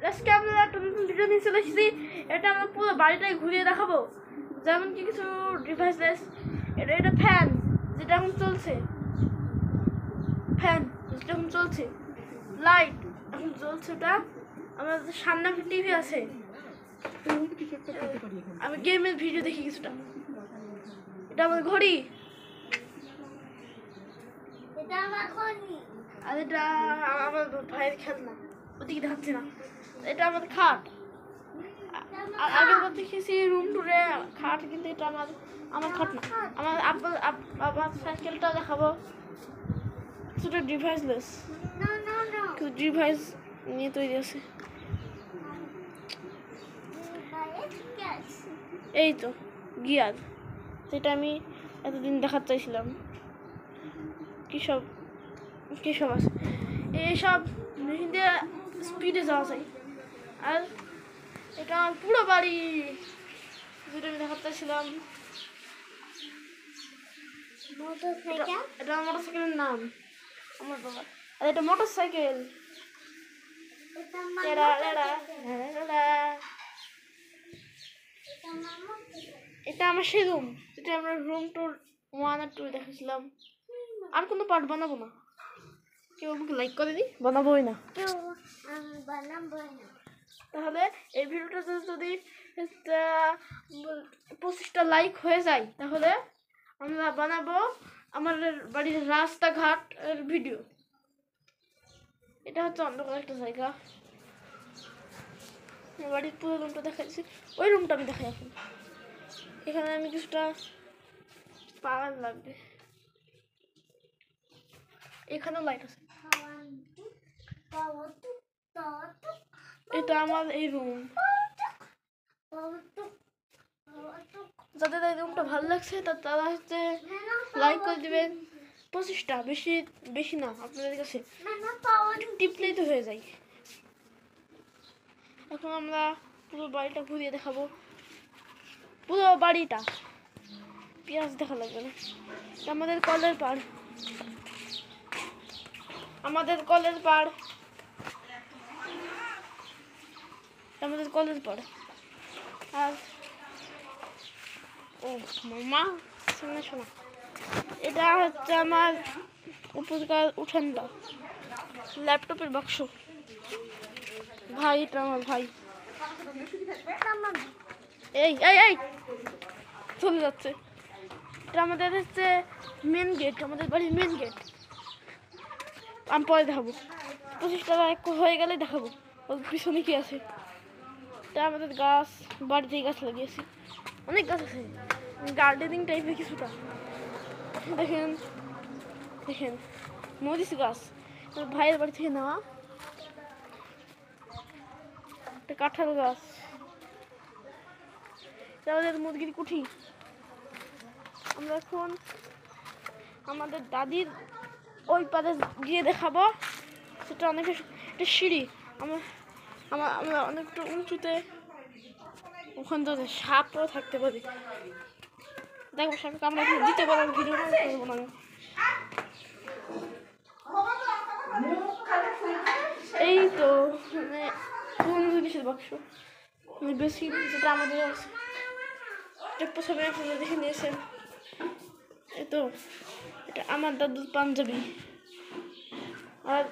আজকে আমরা একটা নতুন ভিডিও নিয়ে চলে এসেছি। এটা আমরা পুরো বাড়িটাই ঘুরিয়ে দেখাবো, যেমন কি কিছু ডিভাইসেস। এটা ফ্যান যেটা এখন চলছে, লাইট এখন চলছে। এটা আমাদের সামনে একটা টিভি আছে, আমি গেমের ভিডিও দেখি কিছুটা। এটা আমার ঘড়ি, আর এটা আমার ভাইয়ের খেলনা, ওদিকে দেখাচ্ছে না। এটা আমাদের খাট, আর আগেরবার দেখেছি রুম টুরে খাট, কিন্তু এটা আমার খাট না। আমার সাইকেলটা দেখাবো, কিছুটা ডিভাইসলেস, কিছু ডিভাইস নিয়ে তৈরি আছে। এই তো গিয়ার, যেটা আমি এতদিন দেখাতে চাইছিলাম। কি সব আছে, এইসব মেশিন দিয়ে স্পিডে যাওয়া যায়। আর এটা আমার পুরো বাড়ি, যেটা আমি দেখাতে চাইছিলাম। এটা মোটর সাইকেলের নাম আমার বাবা। আর এটা মোটর সাইকেল, এটা আমার সেই রুম, যেটা আমরা রুম টুর 1 আর 2 দেখেছিলাম। আর কোনো পার্ট বানাবো না, কেউ আমাকে লাইক করে দিই, বানাবোই না। তাহলে এই ভিডিওটা যদি 25টা লাইক হয়ে যায়, তাহলে আমরা বানাবো আমাদের বাড়ির রাস্তাঘাট এর ভিডিও। এটা হচ্ছে অন্ধকার একটা জায়গা, বাড়ির পুরো রুমটা দেখাচ্ছি। ওই রুমটা আমি দেখাই এখন। এখানে আমি কিছুটা পাওয়ার লাগবে, এখানেও লাইট আছে। এটা আমার এই রুম। যাদের এই রুমটা ভালো লাগছে তারা হচ্ছে লাইক করে দিবেন 25টা, বেশি না আপনাদের কাছে টিপলেই তো হয়ে যায়। এখন আমরা পুরো বাড়িটা ঘুরিয়ে দেখাবো, পুরো বাড়িটা। পেঁয়াজ দেখা লাগবে না। আমাদের কলের পাড়, আমাদের কলের পাড়। আর ও মামা শোনা, এটা হচ্ছে আমার উপরকার উঠানটা, ল্যাপটপের বাক্স। ভাই, এটা আমার ভাই। এই চলে যাচ্ছে। এটা আমাদের হচ্ছে মেন গেট, আমাদের বাড়ির মেন গেট। আমি পরে দেখাবো, 25টা লাইক হয়ে গেলে দেখাবো ওর পিছনে কি আছে। এটা আমাদের গাছ, বাড়িতেই গাছ লাগিয়েছি, অনেক গাছ আছে, গার্ডেনিং টাইপের কিছুটা। দেখেন মরিচ গাছ, ভাইয়ের বাড়ি থেকে নেওয়া। একটা কাঁঠাল গাছ, আমাদের মুরগির কুঠি। আমরা এখন আমাদের দাদির ওই পারে গিয়ে দেখাবো, সেটা অনেক একটা সিঁড়ি। আমরা অনেকটা উঁচুতে, ওখান থেকে সাপও থাকতে পারি। দেখো সাপকে আমরা দিতে পারবো, ভিডিও করবো না। এই তো মানে কোন জিনিসের বাক্স, বেশি যেটা আমাদের আছে, প্রথমে আপনারা দেখে নিয়েছেন। এই তো এটা আমার দাদুর পাঞ্জাবি, আর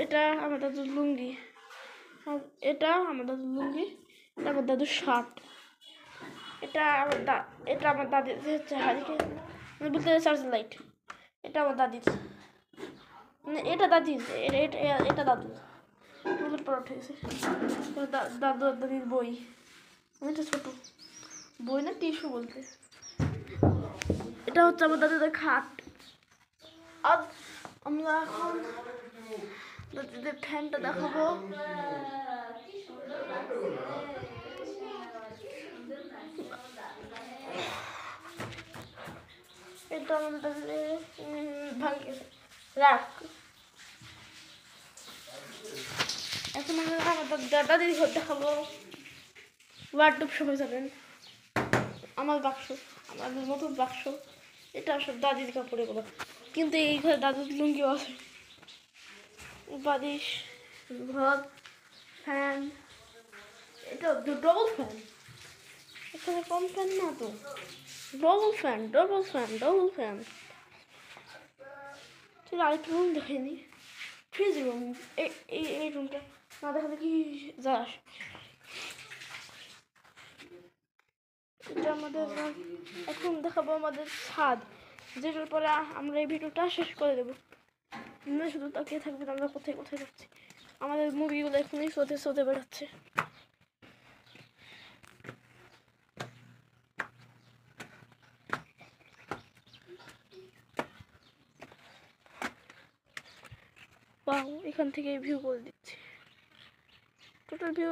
এটা আমার দাদুর লুঙ্গি, আর এটা আমার দাদুর লুঙ্গি, এটা আমার দাদুর শার্ট। এটা আমার দাদির হচ্ছে হারিকেন, মানে বলতে চার্জার লাইট। এটা আমার দাদির, মানে এটা দাদির, এটা দাদুর নতুন পর উঠে গেছে। দাদু আর দাদির বই, এটা ছোট বই না, টিস্যু বলতে। এটা হচ্ছে আমার দাদুদের খাট। আর আমরা এখন দাদুদের ফ্যানটা দেখাবো। এটা আমাদের দাদুদের ভাঙে রাখ। এখন আমরা আমাদের দাদির ঘর দেখাবো, ওয়ার্ডরোব সবাই যাবেন। আমার বাক্স, আমাদের নতুন বাক্স। এটা সব দাদির কাপড়ে গুলো, কিন্তু এই ঘরে দাদুর লুঙ্গিও আছে। বালিশ, ঘর, ফ্যান, এটা ডবল ফ্যান, এখানে কম ফ্যান না তো, double fan double fan double fan. চলো আরেকটা রুম দেখে নি, ফ্রিজ রুম, এই রুমটা না দেখালে কি যাস। এটা আমাদের room। এখন দেখাবো আমাদের ছাদ, যেটার পরে আমরা এই ভিডিওটা শেষ করে দেবো। না শুধু তাকিয়ে থাকবেন আমরা কোথায় কোথায় যাচ্ছি, আমাদের মুভিগুলো এখনই সোতে সোতে বেড়াচ্ছে। বাহ, এখান থেকে ভিউ করে দিচ্ছি, টোটাল ভিউ